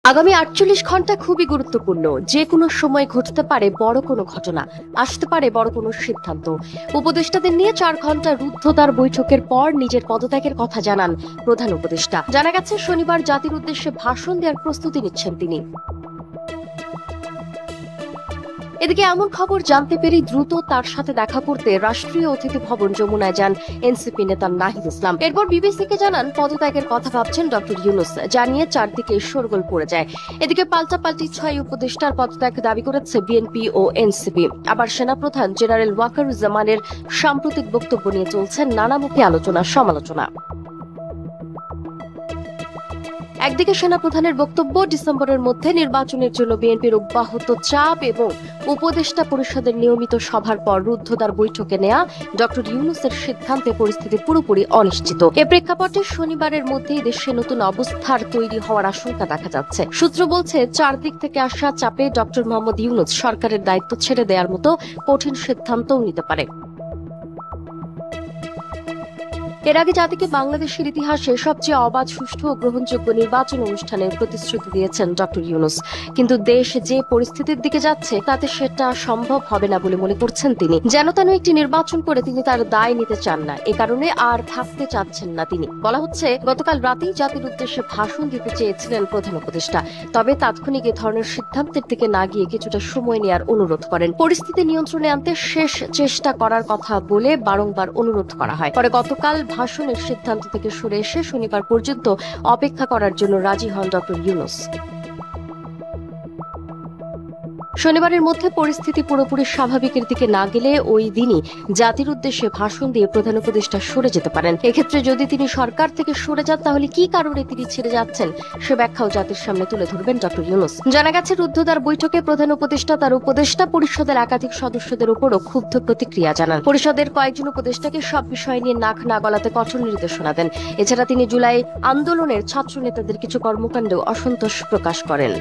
আগামী ৪৮ ঘন্টা খুবই গুরুত্বপূর্ণ। যে কোনো সময় ঘটতে পারে বড় কোনো ঘটনা, আসতে পারে বড় কোনো সিদ্ধান্ত। উপদেষ্টাদের নিয়ে ৪ ঘন্টা রুদ্ধদ্বার বৈঠকের পর নিজের পদত্যাগের কথা জানান প্রধান উপদেষ্টা। জানা গেছে শনিবার জাতির উদ্দেশ্যে ভাষণ দেওয়ার প্রস্তুতি নিচ্ছেন তিনি। এদিকে এমন খবর জানতে পেরে দ্রুত তার সাথে দেখা করতে রাষ্ট্রীয় অতিথি ভবন যমুনায় যান এনসিপি নেতা নাহিদ ইসলাম। এরপর বিবিসিকে জানান পদত্যাগের কথা ভাবছেন ডক্টর ইউনূস, জানিয়ে চারদিকে শোরগোল পড়ে যায়। এদিকে পাল্টাপাল্টি ৬ উপদেষ্টার পদত্যাগ দাবি করেছে বিএনপি ও এনসিপি। আবার সেনাপ্রধান জেনারেল ওয়াকারুজ্জামানের সাম্প্রতিক বক্তব্য নিয়ে চলছে নানামুখী আলোচনা সমালোচনা। একদিকে সেনাপ্রধানের বক্তব্য, ডিসেম্বরের মধ্যে নির্বাচনের জন্য বিএনপির অব্যাহত চাপ এবং উপদেষ্টা পরিষদের নিয়মিত সভার পর রুদ্ধদ্বার বৈঠকে নেয়া ডক্টর ইউনূসের সিদ্ধান্তে পরিস্থিতি পুরোপুরি অনিশ্চিত। এ প্রেক্ষাপটে শনিবারের মধ্যেই দেশে নতুন অবস্থার তৈরি হওয়ার আশঙ্কা দেখা যাচ্ছে। সূত্র বলছে, চারদিক থেকে আসা চাপে ডক্টর মোহাম্মদ ইউনূস সরকারের দায়িত্ব ছেড়ে দেওয়ার মতো কঠিন সিদ্ধান্তও নিতে পারে। এর আগে জাতিকে বাংলাদেশের ইতিহাসে সবচেয়ে অবাধ, সুষ্ঠু ও গ্রহণযোগ্য নির্বাচন অনুষ্ঠানের প্রতিশ্রুতি দিয়েছেন ডক্টর ইউনূস। কিন্তু দেশ যে পরিস্থিতির দিকে যাচ্ছে তাতে সেটা সম্ভব হবে না বলে মনে করছেন তিনি। যেন তেন একটি নির্বাচন করে তিনি তার দায় নিতে চান না, এ কারণে আর থাকতে চাচ্ছেন না তিনি। বলা হচ্ছে, গতকাল রাতেই জাতির উদ্দেশ্যে ভাষণ দিতে চেয়েছিলেন প্রধান উপদেষ্টা, তবে তাৎক্ষণিক এ ধরনের সিদ্ধান্তের দিকে না গিয়ে কিছুটা সময় নেওয়ার অনুরোধ করেন। পরিস্থিতি নিয়ন্ত্রণে আনতে শেষ চেষ্টা করার কথা বলে বারংবার অনুরোধ করা হয়। পরে গতকাল ভাষণের সিদ্ধান্ত থেকে সরে এসে শনিবার পর্যন্ত অপেক্ষা করার জন্য রাজি হন ডক্টর ইউনূস। শনিবারের মধ্যে পরিস্থিতি পুরোপুরি স্বাভাবিকের দিকে না গেলে ওই দিনই জাতির উদ্দেশ্যে ভাষণ দিয়ে প্রধান উপদেষ্টা সরে যেতে পারেন। এক্ষেত্রে যদি তিনি সরকার থেকে সরে যান, তাহলে কি কারণে তিনি ছেড়ে যাচ্ছেন সে ব্যাখ্যাও জাতির সামনে তুলে ধরবেন ডক্টর ইউনূস। জানা গেছে, রুদ্ধদ্বার বৈঠকে প্রধান উপদেষ্টা তার উপদেষ্টা পরিষদের একাধিক সদস্যদের উপরও ক্ষুব্ধ প্রতিক্রিয়া জানান। পরিষদের কয়েকজন উপদেষ্টাকে সব বিষয় নিয়ে নাক না গলাতে কঠোর নির্দেশনা দেন। এছাড়া তিনি জুলাই আন্দোলনের ছাত্র নেতাদের কিছু কর্মকাণ্ডেও অসন্তোষ প্রকাশ করেন।